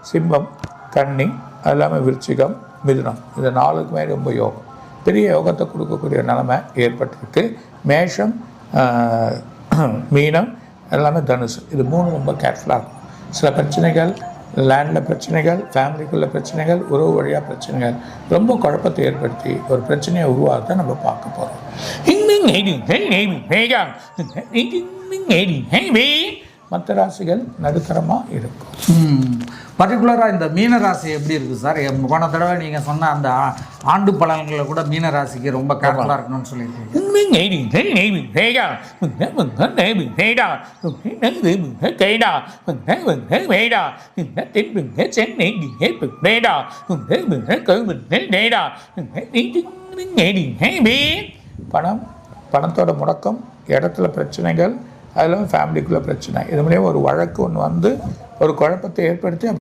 சிம்மம், கன்னி, அது இல்லாமல் விருச்சிகம், மிதுனம், இது 4க்குமே ரொம்ப யோகம், பெரிய யோகத்தை கொடுக்கக்கூடிய நிலைமை ஏற்பட்டிருக்கு. மேஷம், மீனம், எல்லாமே தனுசு, இது 3 ரொம்ப கேர்ஃபுல்லாக இருக்கும். சில பிரச்சனைகள், லேண்டில் பிரச்சனைகள், ஃபேமிலிக்குள்ள பிரச்சனைகள், உறவு வழியாக பிரச்சனைகள் ரொம்ப குழப்பத்தை ஏற்படுத்தி ஒரு பிரச்சனையை உருவாக்க நம்ம பார்க்க போகிறோம். மற்ற ராசிகள் நடுத்தரமாக இருக்கும். பர்டிகுலராக இந்த மீன ராசி எப்படி இருக்குது சார்? போன தடவை நீங்கள் சொன்ன அந்த ஆண்டு பலன்களில் கூட மீன ராசிக்கு ரொம்ப கேர்ஃபுல்லாக இருக்கணும்னு சொல்லியிருக்கீங்க. பணம், பணத்தோட முடக்கம், இடத்துல பிரச்சனைகள், அதில் ஃபேமிலிக்குள்ளே பிரச்சனை, இது மூலியம் ஒரு வழக்கு ஒன்று வந்து ஒரு குழப்பத்தை ஏற்படுத்தி